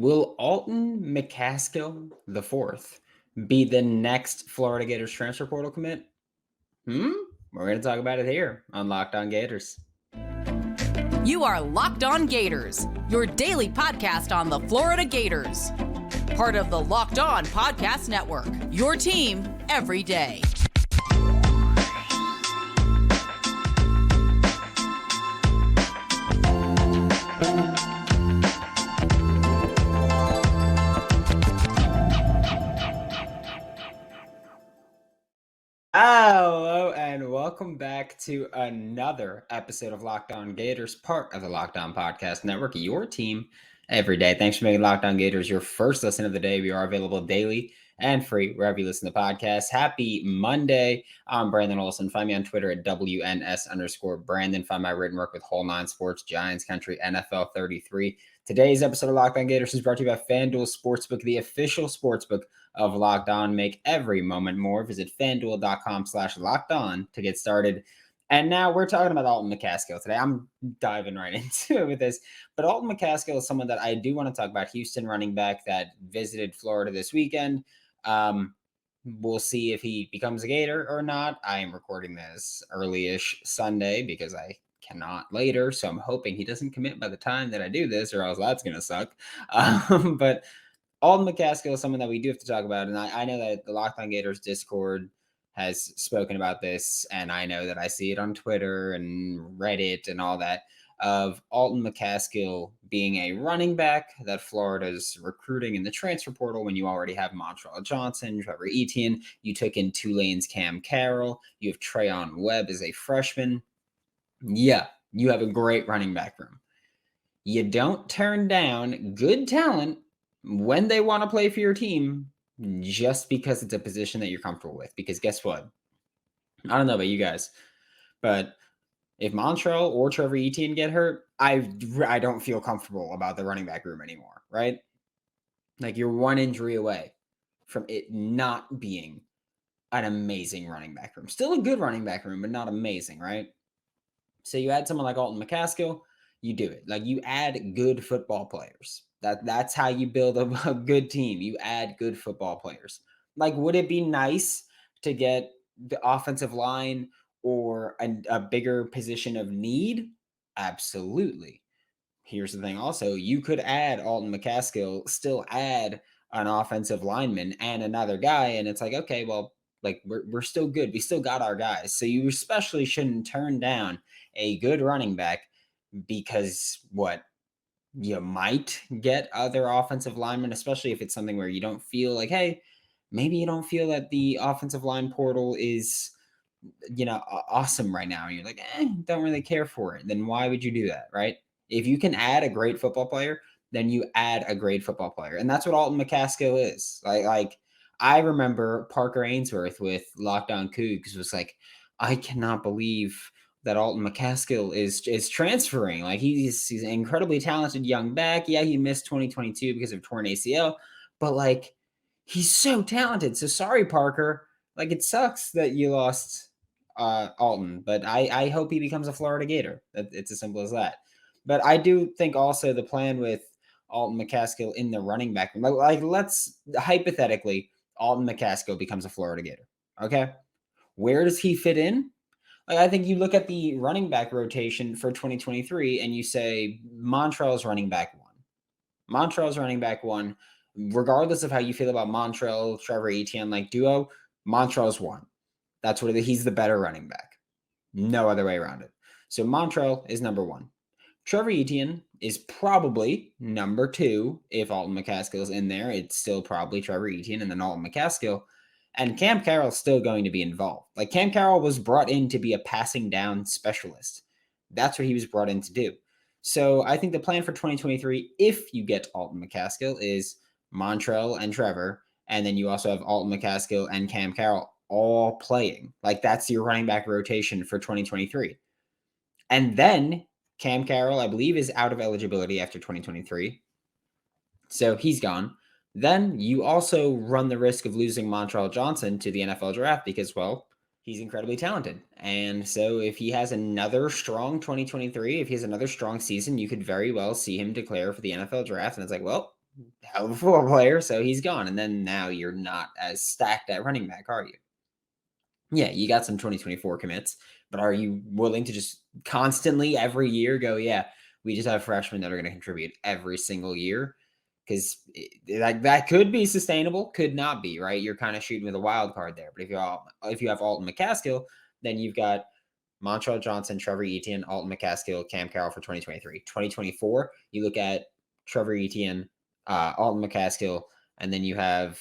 Will Alton McCaskill the fourth be the next Florida Gators transfer portal commit? We're going to talk about it here on Locked On Gators. You are Locked On Gators, your daily podcast on the Florida Gators. Part of the Locked On Podcast Network, your team every day. Hello and welcome back to another episode of Locked On Gators, part of the Locked On Podcast Network, your team every day. Thanks for making Locked On Gators your first listen of the day. We are available daily and free wherever you listen to podcasts. Happy Monday. I'm Brandon Olson. Find me on Twitter at WNS_Brandon. Find my written work with Whole Nine Sports, Giants Country, NFL 33. Today's episode of Locked On Gators is brought to you by FanDuel Sportsbook, the official sportsbook of Locked On. Make every moment more. Visit FanDuel.com/LockedOn to get started. And now we're talking about Alton McCaskill today. I'm diving right into it with this. But Alton McCaskill is someone that I do want to talk about. Houston running back that visited Florida this weekend. We'll see if he becomes a Gator or not. I am recording this early-ish Sunday because I cannot later. So I'm hoping he doesn't commit by the time that I do this, or else that's going to suck. But Alton McCaskill is someone that we do have to talk about. And I know that the Locked On Gators Discord has spoken about this, and I know that I see it on Twitter and Reddit and all that, of Alton McCaskill being a running back that Florida's recruiting in the transfer portal when you already have Montrell Johnson, Trevor Etienne. You took in Tulane's Cam Carroll. You have Trayon Webb as a freshman. Yeah, you have a great running back room. You don't turn down good talent when they want to play for your team just because it's a position that you're comfortable with. Because guess what? I don't know about you guys, but if Montrell or Trevor Etienne get hurt, I don't feel comfortable about the running back room anymore, right? Like, you're one injury away from it not being an amazing running back room. Still a good running back room, but not amazing, right? So you add someone like Alton McCaskill, you do it. Like, you add good football players. That's how you build a good team. You add good football players. Like, would it be nice to get the offensive line or a bigger position of need? Absolutely. Here's the thing also, you could add Alton McCaskill, still add an offensive lineman and another guy, and it's like, okay, well, like we're still good. We still got our guys. So you especially shouldn't turn down a good running back because what? You might get other offensive linemen, especially if it's something where you don't feel like, hey, maybe you don't feel that the offensive line portal is, awesome right now. And you're like, don't really care for it. Then why would you do that, right? If you can add a great football player, then you add a great football player. And that's what Alton McCaskill is. Like I remember Parker Ainsworth with Locked On Cougs was like, I cannot believe that Alton McCaskill is transferring. Like, he's an incredibly talented young back. Yeah, he missed 2022 because of torn ACL, but like, he's so talented. So sorry, Parker. Like, it sucks that you lost Alton, but I hope he becomes a Florida Gator. It's as simple as that. But I do think also the plan with Alton McCaskill in the running back room, like let's hypothetically, Alton McCaskill becomes a Florida Gator. Okay, where does he fit in? Like, I think you look at the running back rotation for 2023 and you say Montrell's running back one. Montrell's running back one, regardless of how you feel about Montrell, Trevor Etienne, like duo, Montrell's one. That's what he's the better running back. No other way around it. So Montrell is number one. Trevor Etienne is probably number two. If Alton McCaskill is in there, it's still probably Trevor Etienne and then Alton McCaskill. And Cam Carroll is still going to be involved. Like, Cam Carroll was brought in to be a passing down specialist. That's what he was brought in to do. So I think the plan for 2023, if you get Alton McCaskill, is Montrell and Trevor, and then you also have Alton McCaskill and Cam Carroll all playing. Like, that's your running back rotation for 2023. And then Cam Carroll, I believe, is out of eligibility after 2023. So he's gone. Then you also run the risk of losing Montrell Johnson to the NFL draft because, well, he's incredibly talented. And so if he has another strong 2023, if he has another strong season, you could very well see him declare for the NFL draft. And it's like, well, hell of a football player, so he's gone. And then now you're not as stacked at running back, are you? Yeah, you got some 2024 commits, but are you willing to just constantly every year go, yeah, we just have freshmen that are going to contribute every single year? Because that could be sustainable, could not be, right? You're kind of shooting with a wild card there. But if you have Alton McCaskill, then you've got Montrell Johnson, Trevor Etienne, Alton McCaskill, Cam Carroll for 2023. 2024, you look at Trevor Etienne, Alton McCaskill, and then you have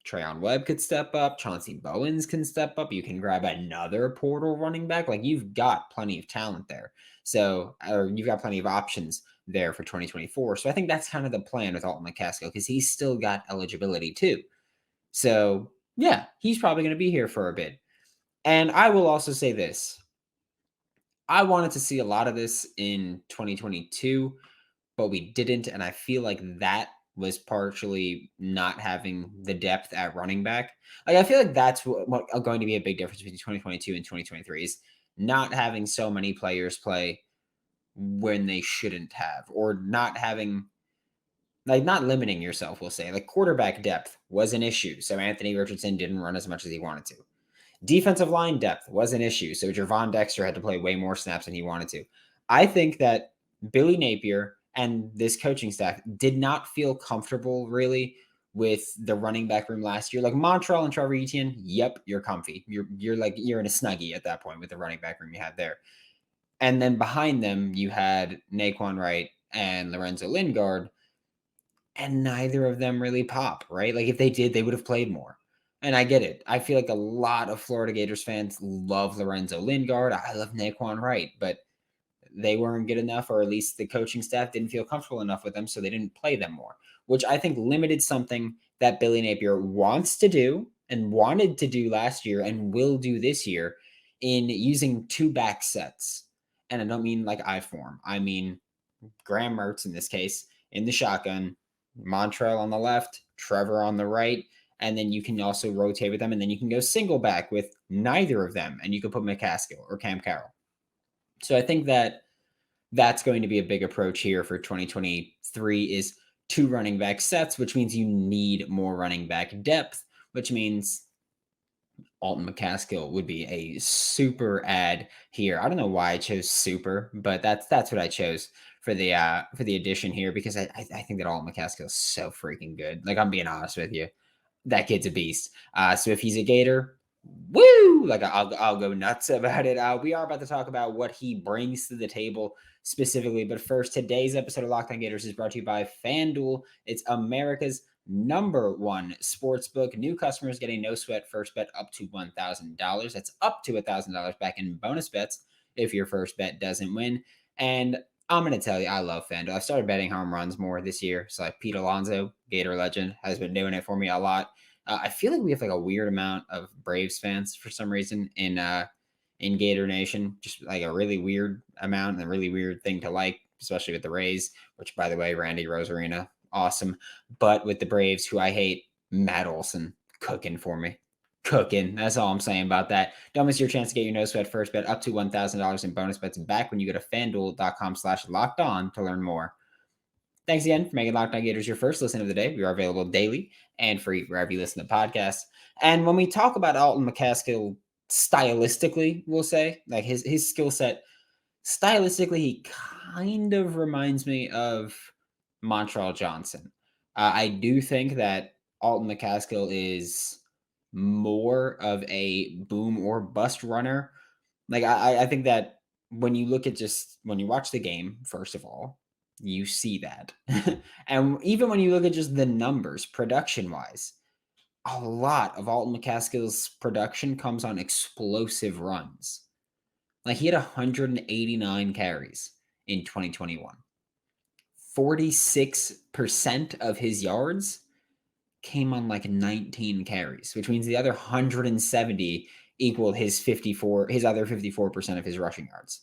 Trayon Webb could step up. Chauncey Bowens can step up. You can grab another portal running back. Like, you've got plenty of talent there. So, or you've got plenty of options there for 2024. So I think that's kind of the plan with Alton McCaskill, because he's still got eligibility too. So yeah, he's probably going to be here for a bit. And I will also say this. I wanted to see a lot of this in 2022, but we didn't. And I feel like that was partially not having the depth at running back. Like, I feel like that's what going to be a big difference between 2022 and 2023 is not having so many players play when they shouldn't have, or not having, like, not limiting yourself, we'll say. Like, quarterback depth was an issue, so Anthony Richardson didn't run as much as he wanted to. Defensive line depth was an issue, so Javon Dexter had to play way more snaps than he wanted to. I think that Billy Napier and this coaching staff did not feel comfortable really with the running back room last year. Like, Montrell and Trevor Etienne, yep, you're comfy. You're in a snuggie at that point with the running back room you had there. And then behind them, you had Naquan Wright and Lorenzo Lingard, and neither of them really pop, right? Like, if they did, they would have played more. And I get it. I feel like a lot of Florida Gators fans love Lorenzo Lingard. I love Naquan Wright, but they weren't good enough, or at least the coaching staff didn't feel comfortable enough with them, so they didn't play them more, which I think limited something that Billy Napier wants to do and wanted to do last year and will do this year in using two back sets. And I don't mean like I form. I mean Graham Mertz in this case in the shotgun, Montrell on the left, Trevor on the right, and then you can also rotate with them, and then you can go single back with neither of them, and you can put McCaskill or Cam Carroll. So I think that that's going to be a big approach here for 2023 is two running back sets, which means you need more running back depth, which means Alton McCaskill would be a super ad here. I don't know why I chose super, but that's what I chose for the addition here, because I think that Alton McCaskill is so freaking good. Like, I'm being honest with you, that kid's a beast. So if he's a Gator, woo! Like, I'll go nuts about it. We are about to talk about what he brings to the table specifically, but first, today's episode of Locked On Gators is brought to you by FanDuel. It's America's #1 sportsbook. New customers get a no sweat first bet up to $1,000. That's up to $1,000 back in bonus bets if your first bet doesn't win. And I'm going to tell you, I love FanDuel. I've started betting home runs more this year. So, like, Pete Alonso, Gator legend, has been doing it for me a lot. I feel like we have like a weird amount of Braves fans for some reason in Gator Nation. Just like a really weird amount and a really weird thing to like, especially with the Rays, which, by the way, Randy Rosarina, awesome. But with the Braves, who I hate, Matt Olson cooking for me. Cooking. That's all I'm saying about that. Don't miss your chance to get your no sweat first bet up to $1,000 in bonus bets back when you go to FanDuel.com/lockedon to learn more. Thanks again for making Locked On Gators your first listen of the day. We are available daily and free wherever you listen to podcasts. And when we talk about Alton McCaskill stylistically, we'll say, like, his skill set, stylistically, he kind of reminds me of Montrell Johnson. I do think that Alton McCaskill is more of a boom or bust runner. Like, I think that when you watch the game, first of all, you see that. And even when you look at just the numbers, production wise, a lot of Alton McCaskill's production comes on explosive runs. Like, he had 189 carries in 2021. 46% of his yards came on like 19 carries, which means the other 170 equaled his other 54% of his rushing yards.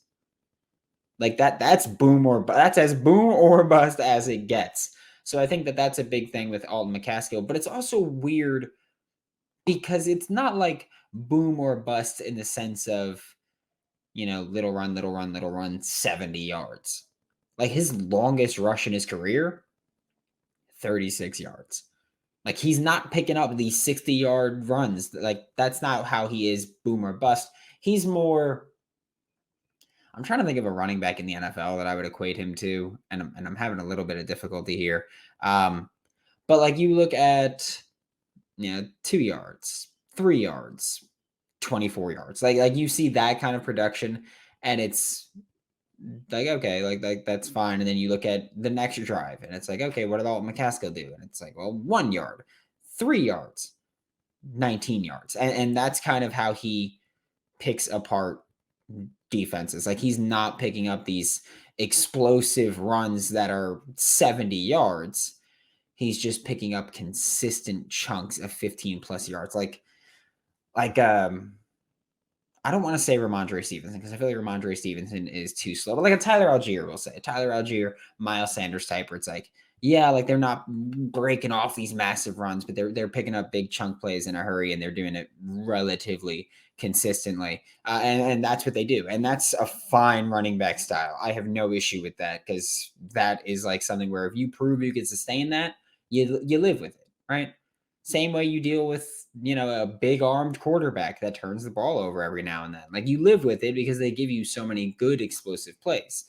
Like, that's as boom or bust as it gets. So I think that that's a big thing with Alton McCaskill, but it's also weird because it's not like boom or bust in the sense of, little run, 70 yards. Like, his longest rush in his career, 36 yards. Like, he's not picking up these 60-yard runs. Like, that's not how he is boom or bust. He's more, I'm trying to think of a running back in the NFL that I would equate him to, and I'm having a little bit of difficulty here. But like, you look at, 2 yards, 3 yards, 24 yards. Like you see that kind of production, and it's like, okay, like that's fine. And then you look at the next drive, and it's like, okay, what did Alton McCaskill do? And it's like, well, 1 yard, 3 yards, 19 yards. And that's kind of how he picks apart defenses. Like, he's not picking up these explosive runs that are 70 yards. He's just picking up consistent chunks of 15 plus yards. Like I don't want to say Ramondre Stevenson, because I feel like Ramondre Stevenson is too slow. But like a Tyler Algier, we'll say. Tyler Algier, Miles Sanders type, where it's like, yeah, like they're not breaking off these massive runs, but they're picking up big chunk plays in a hurry, and they're doing it relatively consistently. And that's what they do. And that's a fine running back style. I have no issue with that, because that is like something where if you prove you can sustain that, you live with it, right? Same way you deal with, a big armed quarterback that turns the ball over every now and then. Like, you live with it because they give you so many good explosive plays.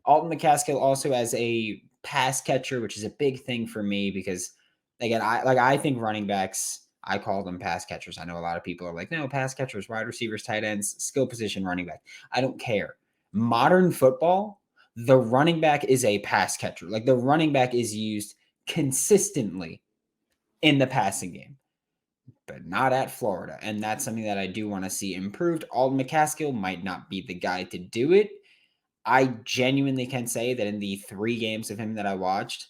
Alton McCaskill also as a pass catcher, which is a big thing for me, because again, I think running backs, I call them pass catchers. I know a lot of people are like, no, pass catchers, wide receivers, tight ends, skill position running back. I don't care. Modern football, the running back is a pass catcher. Like, the running back is used consistently in the passing game, but not at Florida. And that's something that I do want to see improved. Alton McCaskill might not be the guy to do it. I genuinely can say that in the 3 games of him that I watched,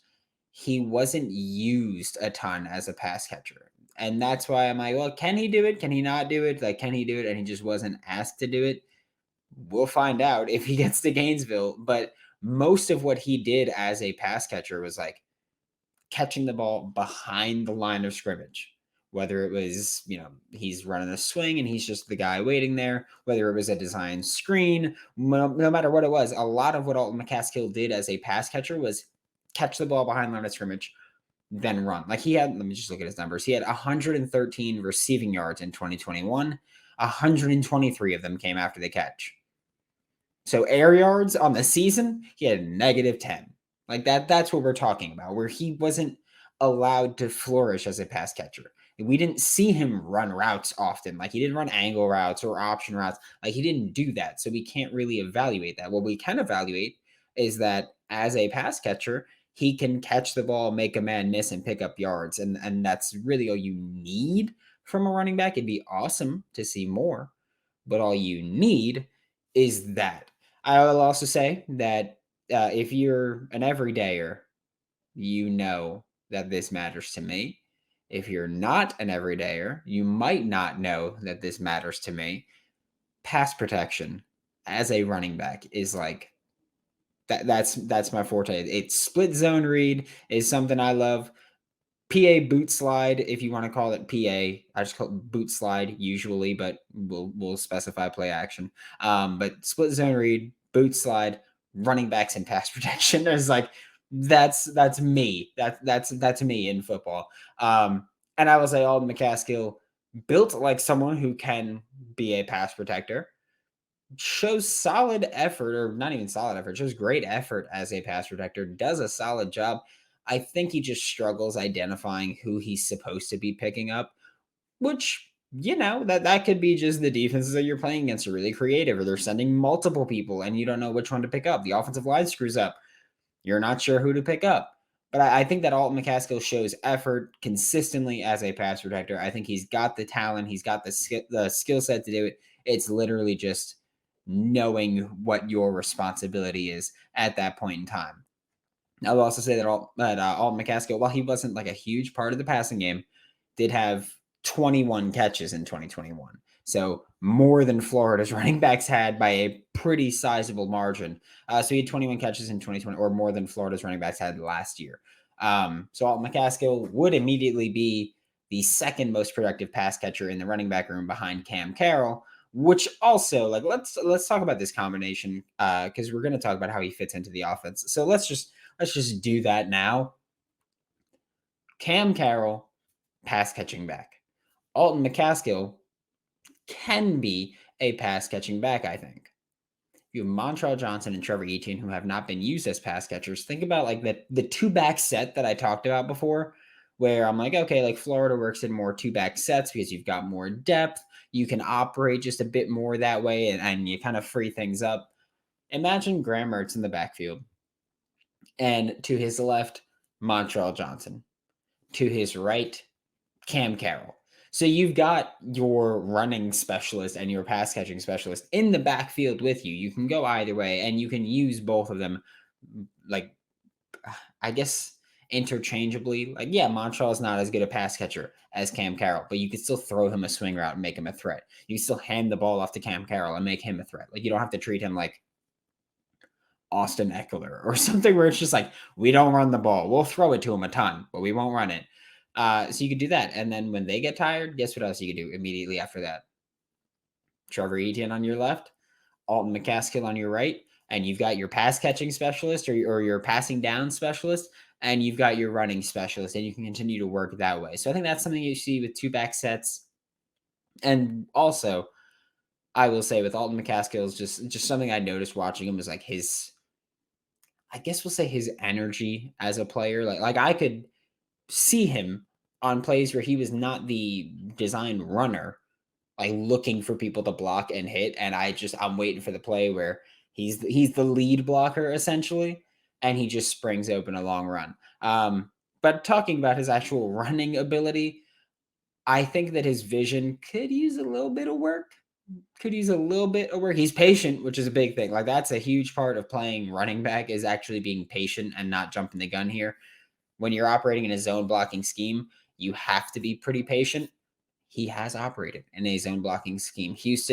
he wasn't used a ton as a pass catcher. And that's why I'm like, well, can he do it? Can he not do it? Like, can he do it? And he just wasn't asked to do it. We'll find out if he gets to Gainesville. But most of what he did as a pass catcher was like catching the ball behind the line of scrimmage. Whether it was, he's running a swing and he's just the guy waiting there, whether it was a design screen, no matter what it was, a lot of what Alton McCaskill did as a pass catcher was catch the ball behind the line of scrimmage, then run. Like, let me just look at his numbers. He had 113 receiving yards in 2021. 123 of them came after the catch. So air yards on the season, he had -10. Like, that's what we're talking about, where he wasn't allowed to flourish as a pass catcher. We didn't see him run routes often. Like, he didn't run angle routes or option routes. Like, he didn't do that. So we can't really evaluate that. What we can evaluate is that as a pass catcher, he can catch the ball, make a man miss, and pick up yards. And that's really all you need from a running back. It'd be awesome to see more, but all you need is that. I will also say that if you're an everydayer, you know that this matters to me. If you're not an everydayer, you might not know that this matters to me. Pass protection as a running back is like that's my forte. It's split zone read is something I love. PA boot slide, if you want to call it PA. I just call it boot slide usually, but we'll specify play action. But split zone read, boot slide, running backs, and pass protection is like that's me. That's me in football. And I will say Alton McCaskill, built like someone who can be a pass protector, shows solid effort, or not even solid effort, shows great effort as a pass protector, does a solid job. I think he just struggles identifying who he's supposed to be picking up, which, that could be just the defenses that you're playing against are really creative, or they're sending multiple people and you don't know which one to pick up. The offensive line screws up. You're not sure who to pick up. But I think that Alton McCaskill shows effort consistently as a pass protector. I think he's got the talent. He's got the skill set to do it. It's literally just knowing what your responsibility is at that point in time. I will also say that Alton McCaskill, while he wasn't like a huge part of the passing game, did have 21 catches in 2021. So more than Florida's running backs had by a pretty sizable margin. So he had 21 catches in 2020, or more than Florida's running backs had last year. So Alton McCaskill would immediately be the second most productive pass catcher in the running back room behind Cam Carroll, which also, like, let's talk about this combination because we're going to talk about how he fits into the offense. So let's just do that now. Cam Carroll, pass catching back. Alton McCaskill can be a pass catching back, I think. You have Montrell Johnson and Trevor Etienne who have not been used as pass catchers. Think about like the two back set that I talked about before, where I'm like, okay, like Florida works in more two back sets because you've got more depth. You can operate just a bit more that way and you kind of free things up. Imagine Graham Mertz in the backfield. And to his left, Montrell Johnson. To his right, Cam Carroll. So you've got your running specialist and your pass catching specialist in the backfield with you. You can go either way and you can use both of them, like, I guess, interchangeably. Like, yeah, Montrell is not as good a pass catcher as Cam Carroll, but you can still throw him a swing route and make him a threat. You can still hand the ball off to Cam Carroll and make him a threat. Like, you don't have to treat him like Austin Eckler or something where it's just like, we don't run the ball. We'll throw it to him a ton, but we won't run it. So you could do that. And then when they get tired, guess what else you could do immediately after that? Trevor Etienne on your left, Alton McCaskill on your right, and you've got your pass catching specialist or your passing down specialist, and you've got your running specialist, and you can continue to work that way. So I think that's something you see with two back sets. And also, I will say with Alton McCaskill is just something I noticed watching him was like his, I guess we'll say his energy as a player. Like I could see him on plays where he was not the designed runner, like looking for people to block and hit. And I'm waiting for the play where he's the lead blocker essentially, and he just springs open a long run. But talking about his actual running ability, I think that his vision could use a little bit of work. He's patient, which is a big thing. Like that's a huge part of playing running back is actually being patient and not jumping the gun here. When you're operating in a zone blocking scheme, you have to be pretty patient. He has operated in a zone blocking scheme. He's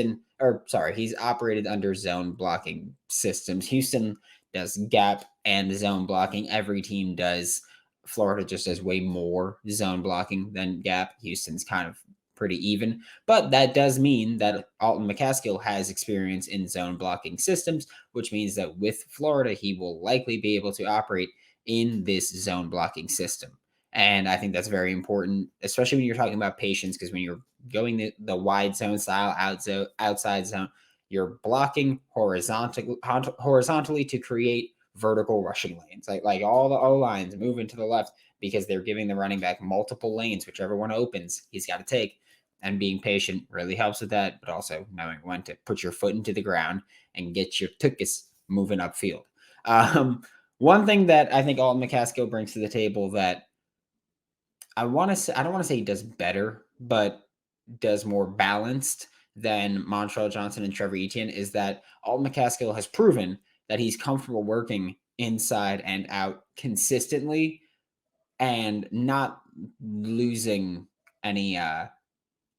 operated under zone blocking systems. Houston does gap and zone blocking. Every team does. Florida just does way more zone blocking than gap. Houston's kind of pretty even. But that does mean that Alton McCaskill has experience in zone blocking systems, which means that with Florida, he will likely be able to operate in this zone blocking system. And I think that's very important, especially when you're talking about patience, because when you're going the wide zone style, outside zone, you're blocking horizontally to create vertical rushing lanes. Like all the O-lines moving to the left because they're giving the running back multiple lanes, whichever one opens, he's got to take. And being patient really helps with that, but also knowing when to put your foot into the ground and get your tuchus moving upfield. One thing that I think Alton McCaskill brings to the table that I don't want to say he does better, but does more balanced than Montrell Johnson and Trevor Etienne is that Alton McCaskill has proven that he's comfortable working inside and out consistently and not losing any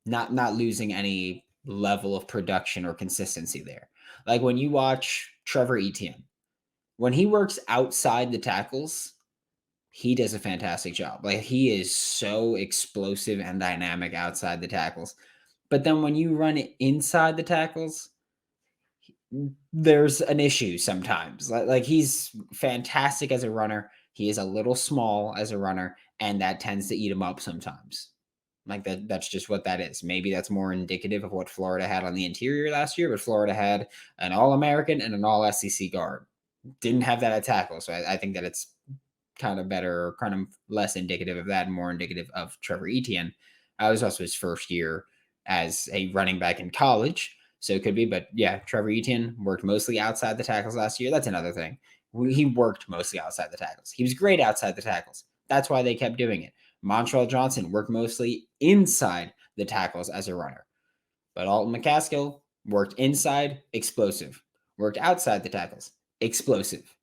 not losing any level of production or consistency there. Like when you watch Trevor Etienne, when he works outside the tackles, he does a fantastic job. Like he is so explosive and dynamic outside the tackles. But then when you run it inside the tackles, there's an issue sometimes. Like he's fantastic as a runner. He is a little small as a runner, and that tends to eat him up sometimes. Like that's just what that is. Maybe that's more indicative of what Florida had on the interior last year, but Florida had an All-American and an All-SEC guard. Didn't have that at tackle. So I think that it's kind of better, or kind of less indicative of that and more indicative of Trevor Etienne. It was also his first year as a running back in college. So it could be, but yeah, Trevor Etienne worked mostly outside the tackles last year. That's another thing. He worked mostly outside the tackles. He was great outside the tackles. That's why they kept doing it. Montrell Johnson worked mostly inside the tackles as a runner. But Alton McCaskill worked inside, explosive. Worked outside the tackles, explosive.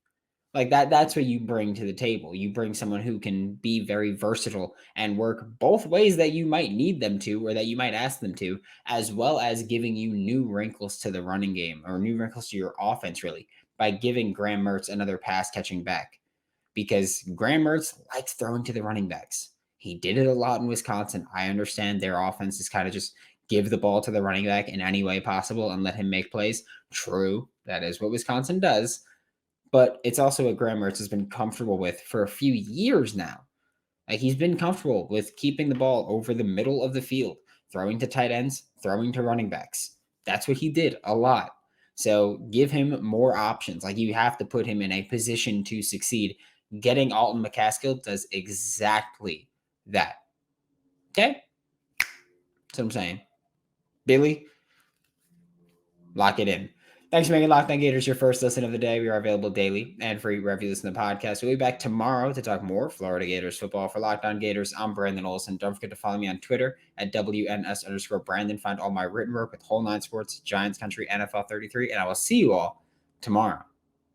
Like that's what you bring to the table. You bring someone who can be very versatile and work both ways that you might need them to or that you might ask them to, as well as giving you new wrinkles to the running game or new wrinkles to your offense, really, by giving Graham Mertz another pass catching back. Because Graham Mertz likes throwing to the running backs. He did it a lot in Wisconsin. I understand their offense is kind of just give the ball to the running back in any way possible and let him make plays. True, that is what Wisconsin does. But it's also what Graham Mertz has been comfortable with for a few years now. Like, he's been comfortable with keeping the ball over the middle of the field, throwing to tight ends, throwing to running backs. That's what he did a lot. So give him more options. Like, you have to put him in a position to succeed. Getting Alton McCaskill does exactly that. Okay? That's what I'm saying. Billy, lock it in. Thanks for making Locked On Gators your first listen of the day. We are available daily and free wherever you listen to the podcast. We'll be back tomorrow to talk more Florida Gators football. For Locked On Gators, I'm Brandon Olson. Don't forget to follow me on Twitter at WNS_Brandon. Find all my written work with Whole Nine Sports, Giants Country, NFL 33, and I will see you all tomorrow.